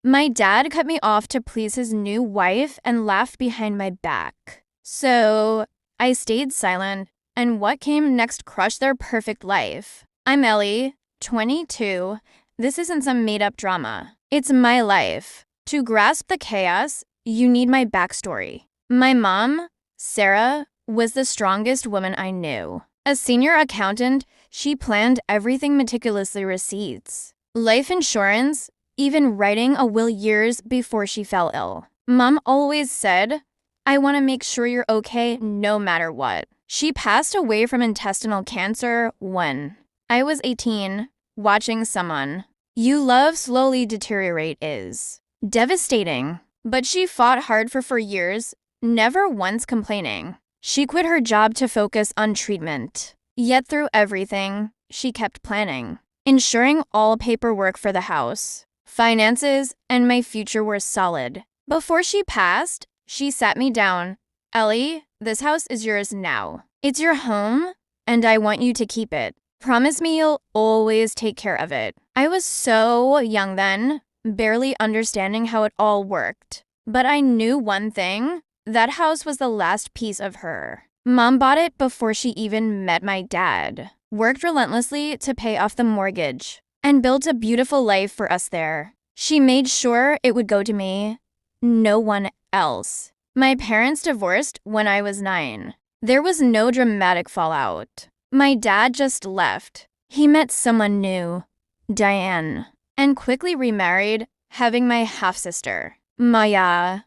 My dad cut me off to please his new wife and laughed behind my back. So I stayed silent, and what came next crushed their perfect life. I'm Ellie, 22. This isn't some made-up drama. It's my life. To grasp the chaos, you need my backstory. My mom, Sarah, was the strongest woman I knew. A senior accountant, she planned everything meticulously receipts. Life insurance, even writing a will years before she fell ill. Mom always said, I want to make sure you're okay no matter what. She passed away from intestinal cancer when I was 18, watching someone you love slowly deteriorate is devastating. But she fought hard for 4 years, never once complaining. She quit her job to focus on treatment. Yet through everything, she kept planning, ensuring all paperwork for the house, finances, and my future were solid. Before she passed, she sat me down. Ellie, this house is yours now. It's your home, and I want you to keep it. Promise me you'll always take care of it. I was so young then, barely understanding how it all worked. But I knew one thing. That house was the last piece of her. Mom bought it before she even met my dad, worked relentlessly to pay off the mortgage, and built a beautiful life for us there. She made sure it would go to me, no one else. My parents divorced when I was 9. There was no dramatic fallout. My dad just left. He met someone new, Diane, and quickly remarried, having my half-sister, Maya.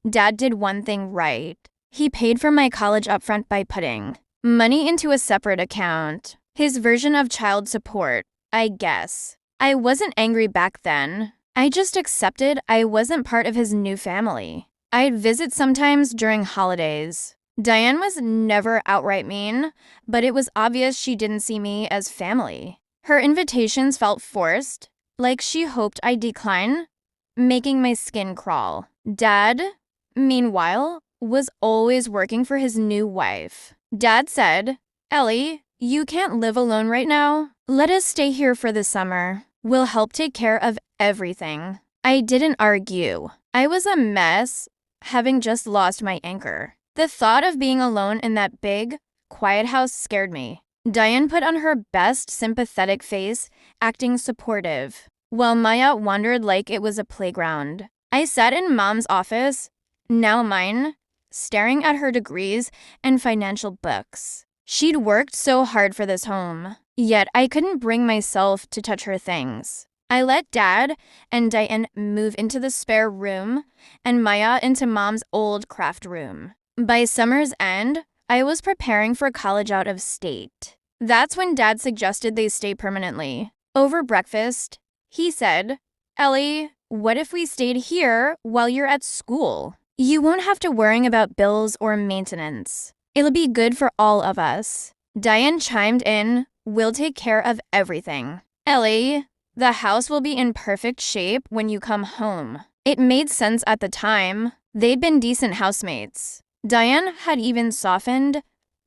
Dad did one thing right. He paid for my college upfront by putting money into a separate account. His version of child support, I guess. I wasn't angry back then. I just accepted I wasn't part of his new family. I'd visit sometimes during holidays. Diane was never outright mean, but it was obvious she didn't see me as family. Her invitations felt forced, like she hoped I'd decline, making my skin crawl. Dad, meanwhile, was always working for his new wife. Dad said, Ellie, you can't live alone right now. Let us stay here for the summer. We'll help take care of everything. I didn't argue. I was a mess, having just lost my anchor. The thought of being alone in that big, quiet house scared me. Diane put on her best sympathetic face, acting supportive, while Maya wandered like it was a playground. I sat in Mom's office, now mine, staring at her degrees and financial books. She'd worked so hard for this home, yet I couldn't bring myself to touch her things. I let Dad and Diane move into the spare room and Maya into Mom's old craft room. By summer's end, I was preparing for college out of state. That's when Dad suggested they stay permanently. Over breakfast, he said, Ellie, what if we stayed here while you're at school? You won't have to worry about bills or maintenance. It'll be good for all of us. Diane chimed in, we'll take care of everything. Ellie, the house will be in perfect shape when you come home. It made sense at the time. They'd been decent housemates. Diane had even softened,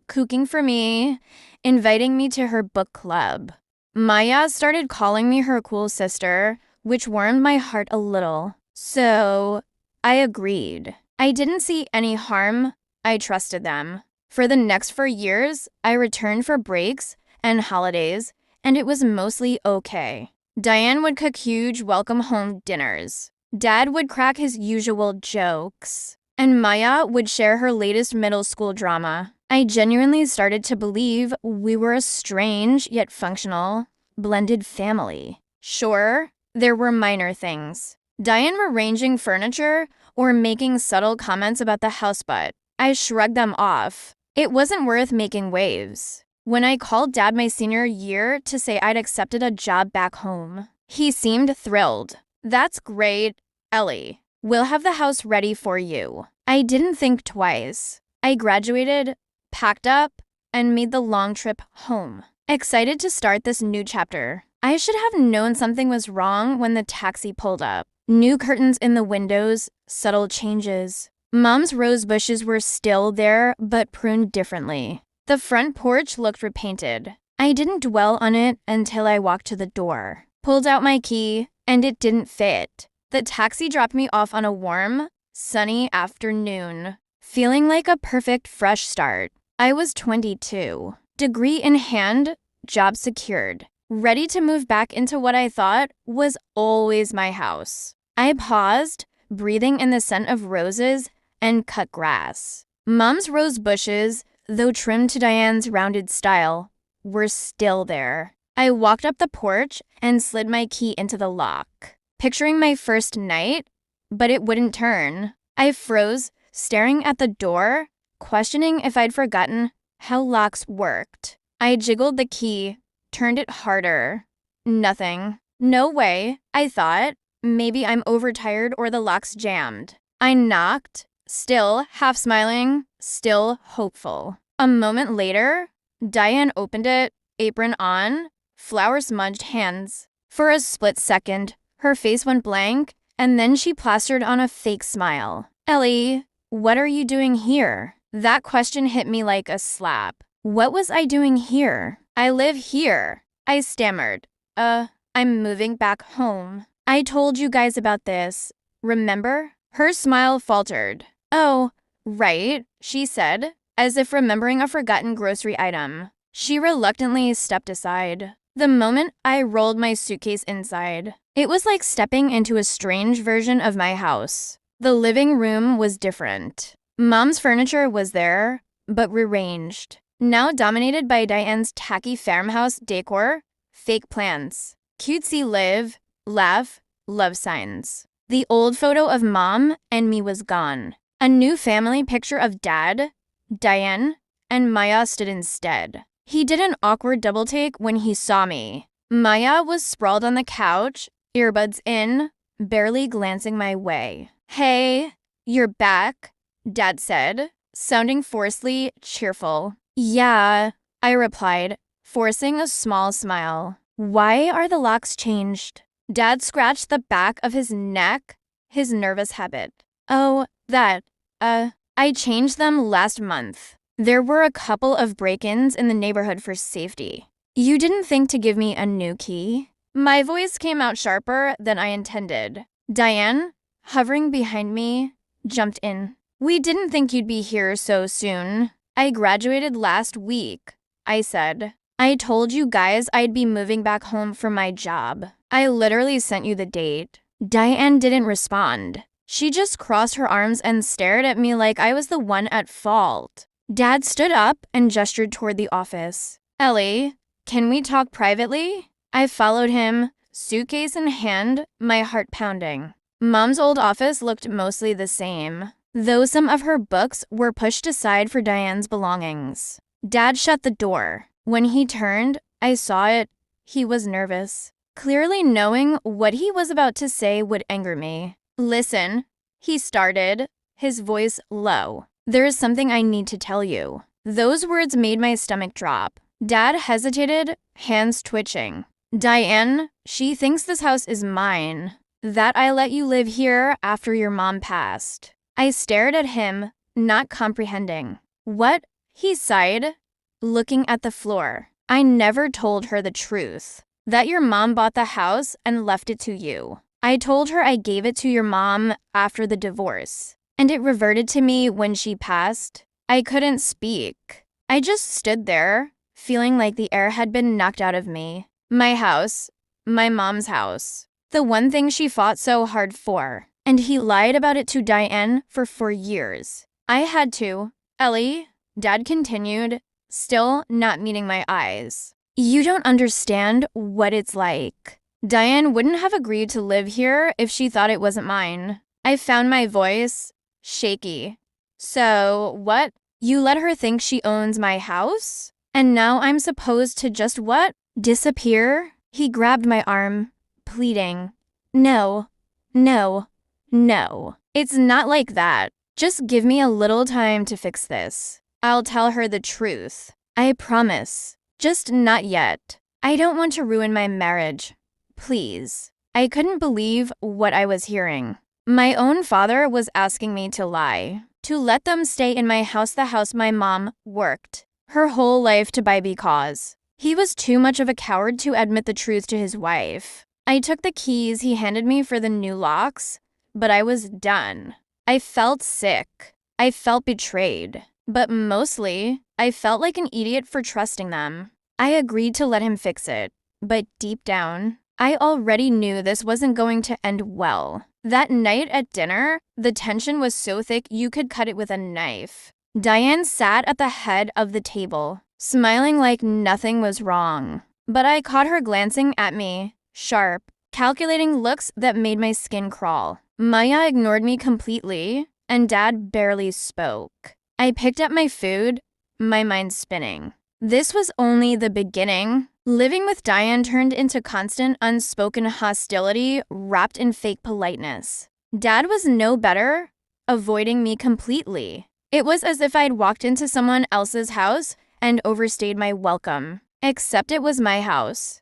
cooking for me, inviting me to her book club. Maya started calling me her cool sister, which warmed my heart a little. So I agreed. I didn't see any harm. I trusted them. For the next 4 years, I returned for breaks and holidays, and it was mostly okay. Diane would cook huge welcome home dinners. Dad would crack his usual jokes. And Maya would share her latest middle school drama. I genuinely started to believe we were a strange yet functional, blended family. Sure, there were minor things. Diane rearranging furniture or making subtle comments about the house, but I shrugged them off. It wasn't worth making waves. When I called Dad my senior year to say I'd accepted a job back home, he seemed thrilled. That's great, Ellie. We'll have the house ready for you. I didn't think twice. I graduated, packed up, and made the long trip home. Excited to start this new chapter. I should have known something was wrong when the taxi pulled up. New curtains in the windows, subtle changes. Mom's rose bushes were still there, but pruned differently. The front porch looked repainted. I didn't dwell on it until I walked to the door. Pulled out my key, and it didn't fit. The taxi dropped me off on a warm, sunny afternoon, feeling like a perfect fresh start. I was 22, degree in hand, job secured, ready to move back into what I thought was always my house. I paused, breathing in the scent of roses and cut grass. Mom's rose bushes, though trimmed to Diane's rounded style, were still there. I walked up the porch and slid my key into the lock, picturing my first night, but it wouldn't turn. I froze, staring at the door, questioning if I'd forgotten how locks worked. I jiggled the key, turned it harder. Nothing. No way, I thought. Maybe I'm overtired or the lock's jammed. I knocked, still half smiling, still hopeful. A moment later, Diane opened it, apron on, flour-smudged hands. For a split second, her face went blank, and then she plastered on a fake smile. Ellie, what are you doing here? That question hit me like a slap. What was I doing here? I live here, I stammered. I'm moving back home. I told you guys about this. Remember? Her smile faltered. Oh, right, she said, as if remembering a forgotten grocery item. She reluctantly stepped aside. The moment I rolled my suitcase inside, it was like stepping into a strange version of my house. The living room was different. Mom's furniture was there, but rearranged. Now dominated by Diane's tacky farmhouse decor, fake plants, cutesy live, laugh, love signs. The old photo of Mom and me was gone. A new family picture of Dad, Diane, and Maya stood instead. He did an awkward double take when he saw me. Maya was sprawled on the couch, earbuds in, barely glancing my way. Hey, you're back, Dad said, sounding forcedly cheerful. Yeah, I replied, forcing a small smile. Why are the locks changed? Dad scratched the back of his neck, his nervous habit. Oh, that, I changed them last month. There were a couple of break-ins in the neighborhood for safety. You didn't think to give me a new key? My voice came out sharper than I intended. Diane, hovering behind me, jumped in. We didn't think you'd be here so soon. I graduated last week, I said. I told you guys I'd be moving back home for my job. I literally sent you the date. Diane didn't respond. She just crossed her arms and stared at me like I was the one at fault. Dad stood up and gestured toward the office. Ellie, can we talk privately? I followed him, suitcase in hand, my heart pounding. Mom's old office looked mostly the same, though some of her books were pushed aside for Diane's belongings. Dad shut the door. When he turned, I saw it. He was nervous, clearly knowing what he was about to say would anger me. Listen, he started, his voice low. There is something I need to tell you. Those words made my stomach drop. Dad hesitated, hands twitching. Diane, she thinks this house is mine. That I let you live here after your mom passed. I stared at him, not comprehending. What? He sighed, looking at the floor. I never told her the truth. That your mom bought the house and left it to you. I told her I gave it to your mom after the divorce, and it reverted to me when she passed. I couldn't speak. I just stood there, feeling like the air had been knocked out of me. My house, my mom's house, the one thing she fought so hard for, and he lied about it to Diane for 4 years. I had to. Ellie, Dad continued, still not meeting my eyes. You don't understand what it's like. Diane wouldn't have agreed to live here if she thought it wasn't mine. I found my voice, shaky. So, what? You let her think she owns my house? And now I'm supposed to just what? Disappear? He grabbed my arm, pleading. No, no, no. It's not like that. Just give me a little time to fix this. I'll tell her the truth. I promise. Just not yet. I don't want to ruin my marriage. Please. I couldn't believe what I was hearing. My own father was asking me to lie, to let them stay in my house, the house my mom worked her whole life to buy because he was too much of a coward to admit the truth to his wife. I took the keys he handed me for the new locks, but I was done. I felt sick. I felt betrayed. But mostly, I felt like an idiot for trusting them. I agreed to let him fix it, but deep down, I already knew this wasn't going to end well. That night at dinner, the tension was so thick you could cut it with a knife. Diane sat at the head of the table, smiling like nothing was wrong. But I caught her glancing at me, sharp, calculating looks that made my skin crawl. Maya ignored me completely, and Dad barely spoke. I picked up my food, my mind spinning. This was only the beginning. Living with Diane turned into constant, unspoken hostility wrapped in fake politeness. Dad was no better, avoiding me completely. It was as if I'd walked into someone else's house and overstayed my welcome. Except it was my house.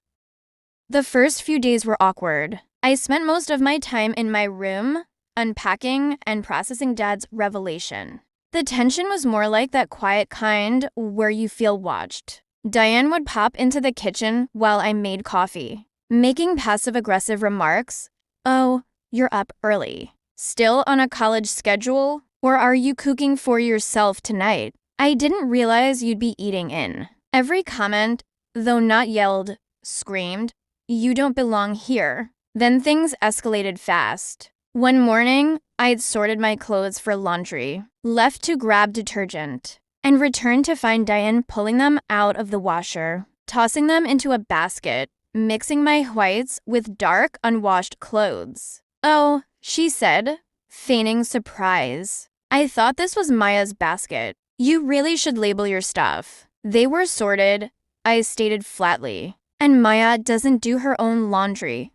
The first few days were awkward. I spent most of my time in my room, unpacking and processing Dad's revelation. The tension was more like that quiet kind where you feel watched. Diane would pop into the kitchen while I made coffee, making passive-aggressive remarks. "Oh, you're up early. Still on a college schedule? Or are you cooking for yourself tonight? I didn't realize you'd be eating in." Every comment, though not yelled, screamed, "You don't belong here." Then things escalated fast. One morning, I'd sorted my clothes for laundry, left to grab detergent, and returned to find Diane pulling them out of the washer, tossing them into a basket, mixing my whites with dark, unwashed clothes. "Oh," she said, feigning surprise. "I thought this was Maya's basket. You really should label your stuff." They were sorted, I stated flatly. "And Maya doesn't do her own laundry,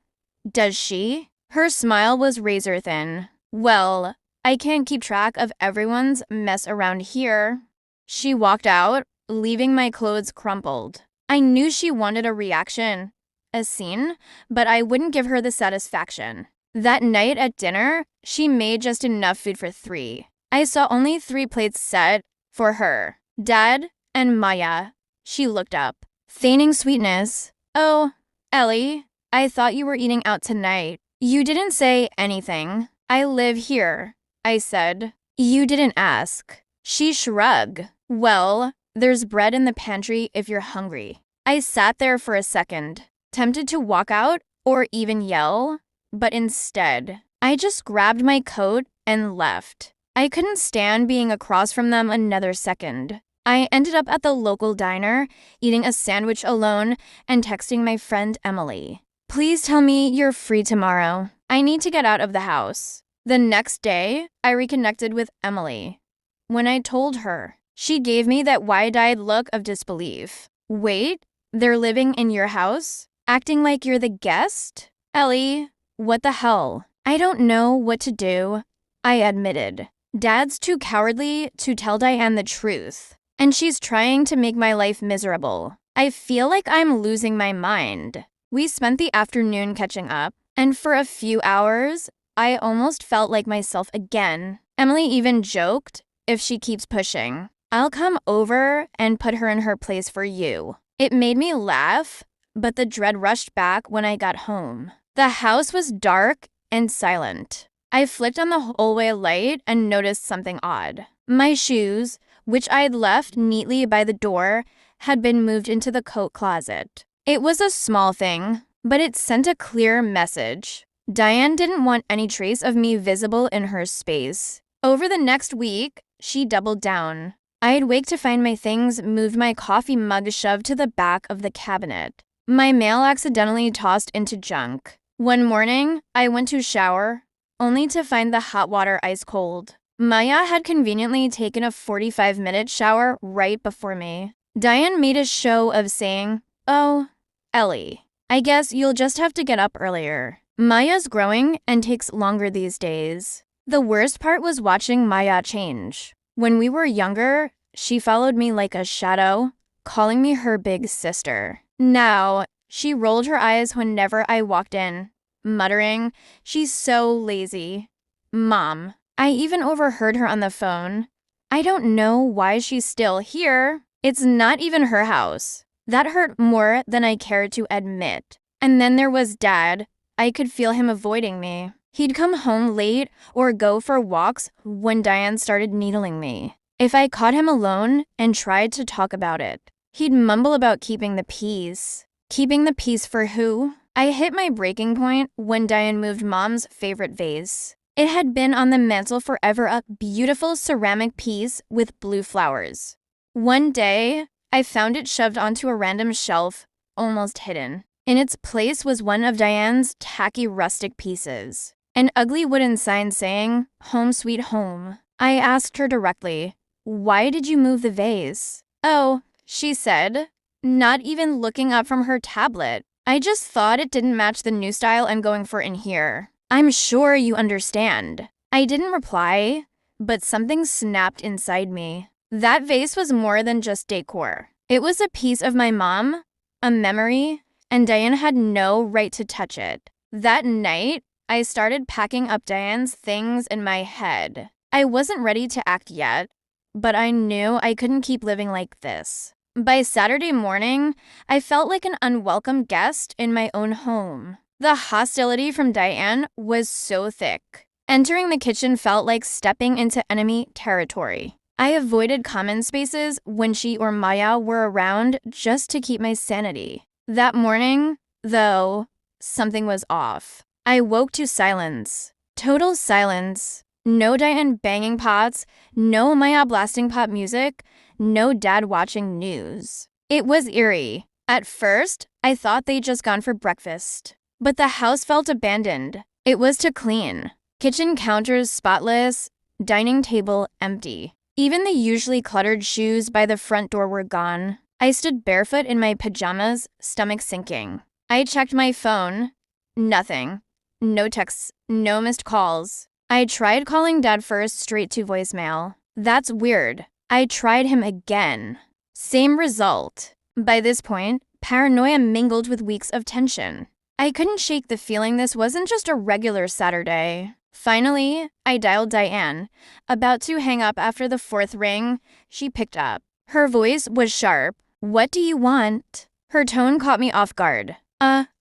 does she?" Her smile was razor thin. "Well, I can't keep track of everyone's mess around here." She walked out, leaving my clothes crumpled. I knew she wanted a reaction, a scene, but I wouldn't give her the satisfaction. That night at dinner, she made just enough food for 3. I saw only 3 plates set for her, Dad, and Maya. She looked up, feigning sweetness. "Oh, Ellie, I thought you were eating out tonight. You didn't say anything." "I live here," I said. "You didn't ask." She shrugged. "Well, there's bread in the pantry if you're hungry." I sat there for a second, tempted to walk out or even yell, but instead, I just grabbed my coat and left. I couldn't stand being across from them another second. I ended up at the local diner, eating a sandwich alone and texting my friend Emily. "Please tell me you're free tomorrow. I need to get out of the house." The next day, I reconnected with Emily. When I told her, she gave me that wide-eyed look of disbelief. "Wait, they're living in your house? Acting like you're the guest?" "Ellie, what the hell?" "I don't know what to do," I admitted. "Dad's too cowardly to tell Diane the truth, and she's trying to make my life miserable. I feel like I'm losing my mind." We spent the afternoon catching up, and for a few hours, I almost felt like myself again. Emily even joked, "If she keeps pushing, I'll come over and put her in her place for you." It made me laugh, but the dread rushed back when I got home. The house was dark and silent. I flicked on the hallway light and noticed something odd. My shoes, which I'd left neatly by the door, had been moved into the coat closet. It was a small thing, but it sent a clear message. Diane didn't want any trace of me visible in her space. Over the next week, she doubled down. I'd wake to find my things moved, my coffee mug shoved to the back of the cabinet, my mail accidentally tossed into junk. One morning, I went to shower, only to find the hot water ice cold. Maya had conveniently taken a 45-minute shower right before me. Diane made a show of saying, "Oh, Ellie, I guess you'll just have to get up earlier. Maya's growing and takes longer these days." The worst part was watching Maya change. When we were younger, she followed me like a shadow, calling me her big sister. Now, she rolled her eyes whenever I walked in, muttering, "She's so lazy." "Mom." I even overheard her on the phone. "I don't know why she's still here. It's not even her house." That hurt more than I cared to admit. And then there was Dad, I could feel him avoiding me. He'd come home late or go for walks when Diane started needling me. If I caught him alone and tried to talk about it, he'd mumble about keeping the peace. Keeping the peace for who? I hit my breaking point when Diane moved Mom's favorite vase. It had been on the mantel forever, a beautiful ceramic piece with blue flowers. One day, I found it shoved onto a random shelf, almost hidden. In its place was one of Diane's tacky rustic pieces. An ugly wooden sign saying, "Home Sweet Home." I asked her directly, "Why did you move the vase?" "Oh," she said, not even looking up from her tablet. "I just thought it didn't match the new style I'm going for in here. I'm sure you understand." I didn't reply, but something snapped inside me. That vase was more than just decor. It was a piece of my mom, a memory, and Diane had no right to touch it. That night, I started packing up Diane's things in my head. I wasn't ready to act yet, but I knew I couldn't keep living like this. By Saturday morning, I felt like an unwelcome guest in my own home. The hostility from Diane was so thick. Entering the kitchen felt like stepping into enemy territory. I avoided common spaces when she or Maya were around just to keep my sanity. That morning, though, something was off. I woke to silence. Total silence. No Diane banging pots, no Maya blasting pop music, no dad watching news. It was eerie. At first, I thought they'd just gone for breakfast. But the house felt abandoned. It was to clean. Kitchen counters spotless, dining table empty. Even the usually cluttered shoes by the front door were gone. I stood barefoot in my pajamas, stomach sinking. I checked my phone. Nothing. No texts, no missed calls. I tried calling Dad first straight to voicemail. That's weird. I tried him again. Same result. By this point, paranoia mingled with weeks of tension. I couldn't shake the feeling this wasn't just a regular Saturday. Finally, I dialed Diane. About to hang up after the fourth ring, she picked up. Her voice was sharp. "What do you want?" Her tone caught me off guard.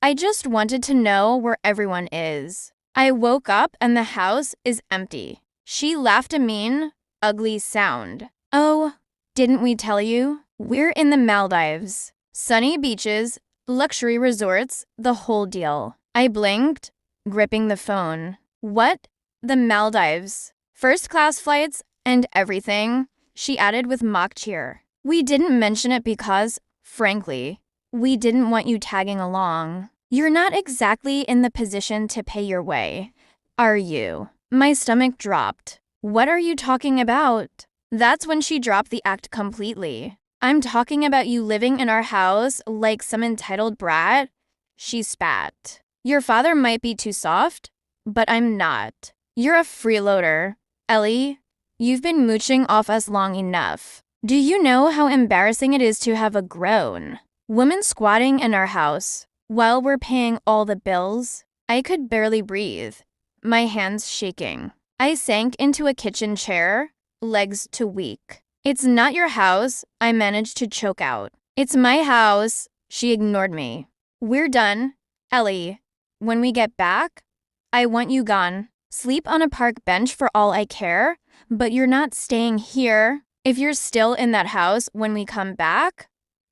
I just wanted to know where everyone is. I woke up and the house is empty." She laughed a mean, ugly sound. "Oh, didn't we tell you? We're in the Maldives. Sunny beaches, luxury resorts, the whole deal." I blinked, gripping the phone. "What? The Maldives? First-class flights and everything?" She added with mock cheer. "We didn't mention it because, frankly, we didn't want you tagging along. You're not exactly in the position to pay your way, are you?" My stomach dropped. "What are you talking about?" That's when she dropped the act completely. "I'm talking about you living in our house like some entitled brat." She spat. "Your father might be too soft, but I'm not. You're a freeloader. Ellie, you've been mooching off us long enough. Do you know how embarrassing it is to have a grown woman squatting in our house while we're paying all the bills?" I could barely breathe, my hands shaking. I sank into a kitchen chair, legs to weak. "It's not your house," I managed to choke out. "It's my house." She ignored me. "We're done. Ellie, when we get back, I want you gone. Sleep on a park bench for all I care, but you're not staying here. If you're still in that house when we come back,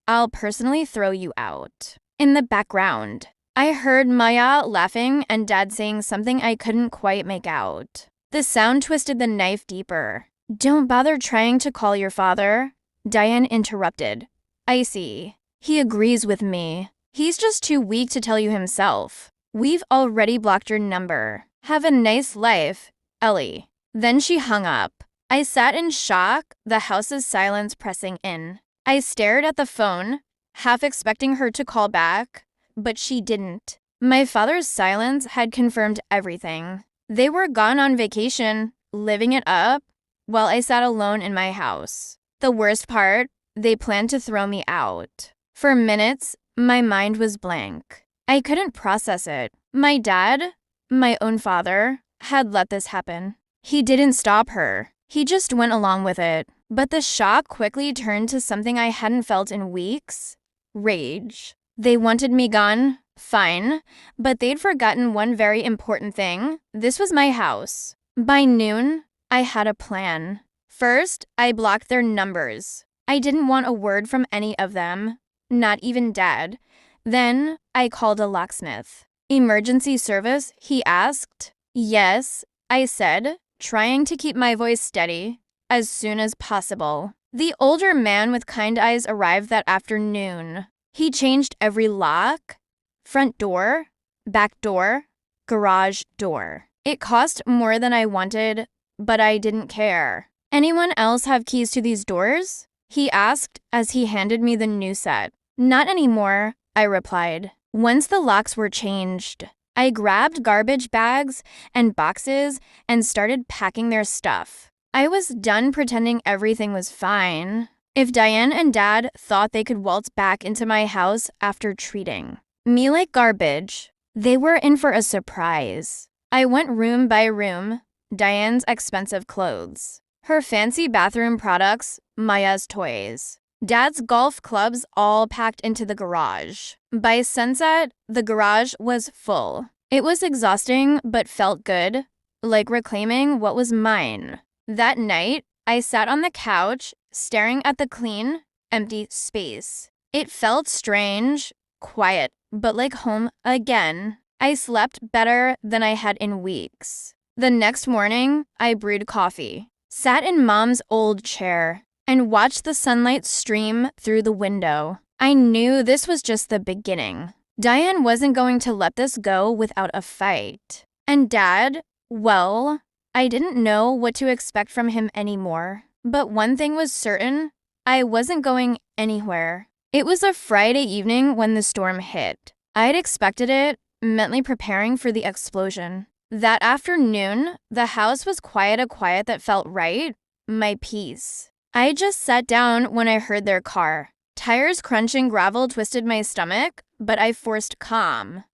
I'll personally throw you out." In the background, I heard Maya laughing and Dad saying something I couldn't quite make out. The sound twisted the knife deeper. "Don't bother trying to call your father," Diane interrupted. "I see. He agrees with me. He's just too weak to tell you himself. We've already blocked your number. Have a nice life, Ellie." Then she hung up. I sat in shock, the house's silence pressing in. I stared at the phone, half expecting her to call back, but she didn't. My father's silence had confirmed everything. They were gone on vacation, living it up, while I sat alone in my house. The worst part, they planned to throw me out. For minutes, my mind was blank. I couldn't process it. My dad, my own father, had let this happen. He didn't stop her. He just went along with it. But the shock quickly turned to something I hadn't felt in weeks. Rage. They wanted me gone, Fine, but they'd forgotten one very important thing. This was my house. By noon, I had a plan. First, I blocked their numbers. I didn't want a word from any of them, not even Dad. Then, I called a locksmith. Emergency service, he asked. Yes, I said, trying to keep my voice steady, as soon as possible. The older man with kind eyes arrived that afternoon. He changed every lock, front door, back door, garage door. It cost more than I wanted, but I didn't care. Anyone else have keys to these doors? He asked as he handed me the new set. Not anymore, I replied. Once the locks were changed, I grabbed garbage bags and boxes and started packing their stuff. I was done pretending everything was fine. If Diane and Dad thought they could waltz back into my house after treating me like garbage, they were in for a surprise. I went room by room, Diane's expensive clothes, her fancy bathroom products, Maya's toys, Dad's golf clubs all packed into the garage. By sunset, the garage was full. It was exhausting but felt good, like reclaiming what was mine. That night, I sat on the couch, staring at the clean, empty space. It felt strange, quiet, but like home again. I slept better than I had in weeks. The next morning, I brewed coffee, sat in Mom's old chair, and watched the sunlight stream through the window. I knew this was just the beginning. Diane wasn't going to let this go without a fight. And Dad, well, I didn't know what to expect from him anymore. But one thing was certain, I wasn't going anywhere. It was a Friday evening when the storm hit. I'd expected it, mentally preparing for the explosion. That afternoon, the house was a quiet that felt right, my peace. I just sat down when I heard their car. Tires crunching gravel twisted my stomach, but I forced calm.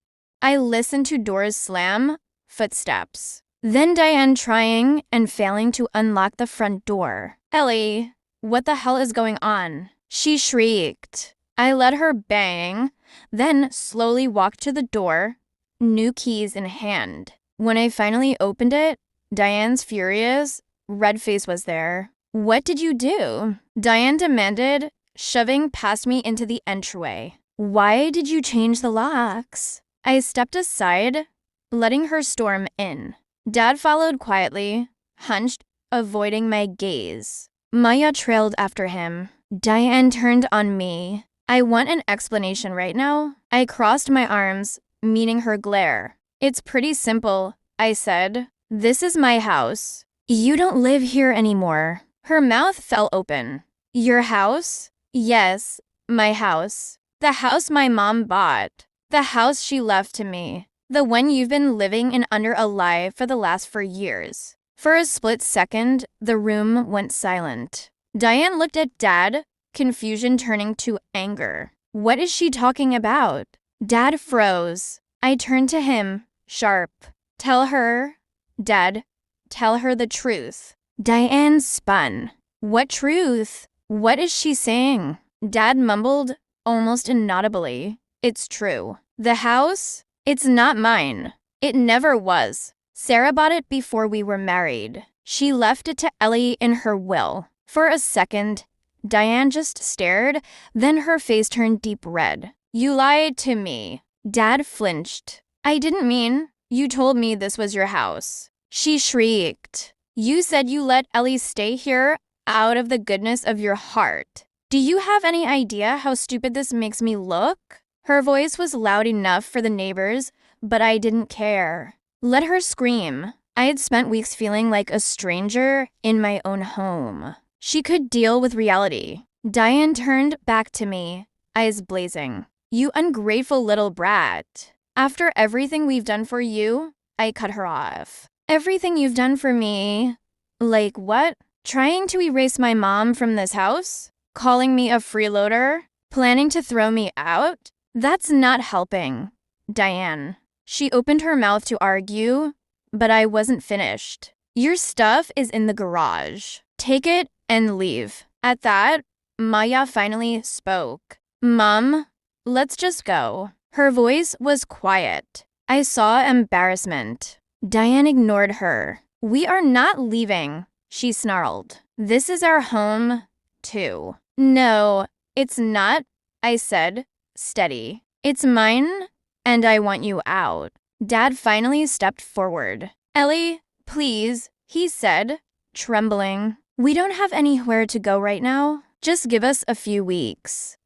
I listened to doors slam, footsteps. Then Diane trying and failing to unlock the front door. Ellie, what the hell is going on? She shrieked. I let her bang, then slowly walked to the door, new keys in hand. When I finally opened it, Diane's furious, red face was there. What did you do? Diane demanded, shoving past me into the entryway. Why did you change the locks? I stepped aside, letting her storm in. Dad followed quietly, hunched, avoiding my gaze. Maya trailed after him. Diane turned on me. I want an explanation right now. I crossed my arms, meeting her glare. It's pretty simple, I said. This is my house. You don't live here anymore. Her mouth fell open. Your house? Yes, my house. The house my mom bought. The house she left to me. The one you've been living in under a lie for the last 4 years. For a split second, the room went silent. Diane looked at Dad, confusion turning to anger. What is she talking about? Dad froze. I turned to him, sharp. Tell her, Dad, tell her the truth. Diane spun. What truth? What is she saying? Dad mumbled, almost inaudibly. It's true. The house? It's not mine. It never was. Sarah bought it before we were married. She left it to Ellie in her will. For a second, Diane just stared, then her face turned deep red. You lied to me. Dad flinched. I didn't mean. You told me this was your house. She shrieked. You said you let Ellie stay here out of the goodness of your heart. Do you have any idea how stupid this makes me look? Her voice was loud enough for the neighbors, but I didn't care. Let her scream. I had spent weeks feeling like a stranger in my own home. She could deal with reality. Diane turned back to me, eyes blazing. You ungrateful little brat. After everything we've done for you, I cut her off. Everything you've done for me? Like what? Trying to erase my mom from this house? Calling me a freeloader? Planning to throw me out? That's not helping. Diane. She opened her mouth to argue, but I wasn't finished. Your stuff is in the garage. Take it and leave. At that, Maya finally spoke. Mom, let's just go. Her voice was quiet. I saw embarrassment. Diane ignored her. "We are not leaving," she snarled. "This is our home, too." "No, it's not," I said, steady. "It's mine, and I want you out." Dad finally stepped forward. "Ellie, please," he said, trembling. "We don't have anywhere to go right now. Just give us a few weeks."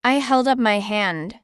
I held up my hand.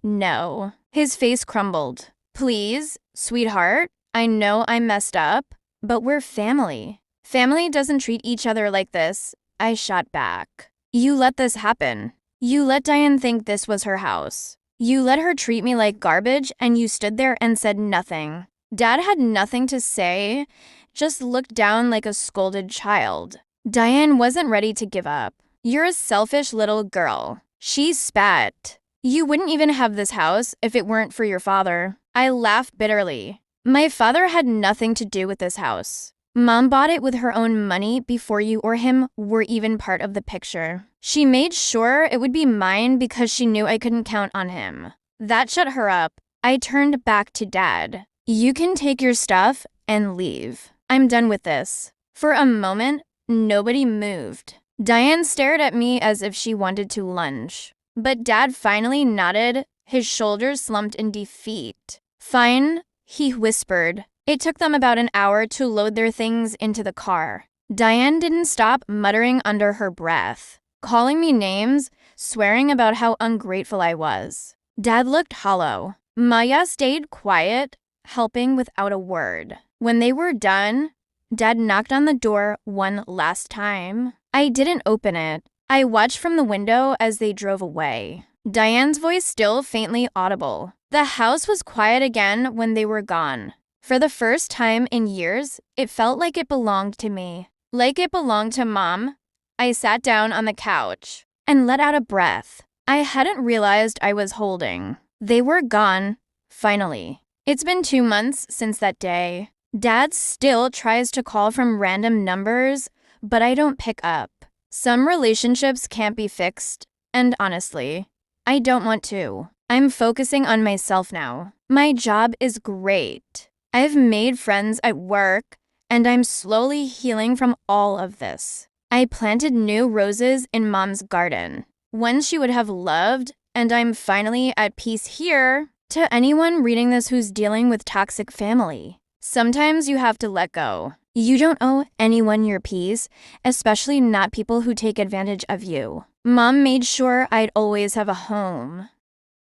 "No." His face crumbled. "Please, sweetheart, I know I messed up, but we're family. Family doesn't treat each other like this," I shot back. "You let this happen. You let Diane think this was her house. You let her treat me like garbage, and you stood there and said nothing." Dad had nothing to say, just looked down like a scolded child. Diane wasn't ready to give up. "You're a selfish little girl." She spat. "You wouldn't even have this house if it weren't for your father." I laughed bitterly. "My father had nothing to do with this house. Mom bought it with her own money before you or him were even part of the picture. She made sure it would be mine because she knew I couldn't count on him." That shut her up. I turned back to Dad. "You can take your stuff and leave. I'm done with this." For a moment, nobody moved. Diane stared at me as if she wanted to lunge. But Dad finally nodded, his shoulders slumped in defeat. "Fine," he whispered. It took them about an hour to load their things into the car. Diane didn't stop muttering under her breath, calling me names, swearing about how ungrateful I was. Dad looked hollow. Maya stayed quiet, helping without a word. When they were done, Dad knocked on the door one last time. I didn't open it. I watched from the window as they drove away. Diane's voice still faintly audible. The house was quiet again when they were gone. For the first time in years, it felt like it belonged to me. Like it belonged to Mom. I sat down on the couch and let out a breath I hadn't realized I was holding. They were gone, finally. It's been 2 months since that day. Dad still tries to call from random numbers, but I don't pick up. Some relationships can't be fixed, and honestly, I don't want to. I'm focusing on myself now. My job is great. I've made friends at work, and I'm slowly healing from all of this. I planted new roses in Mom's garden, ones she would have loved, and I'm finally at peace here. To anyone reading this who's dealing with toxic family, sometimes you have to let go. You don't owe anyone your peace, especially not people who take advantage of you. Mom made sure I'd always have a home.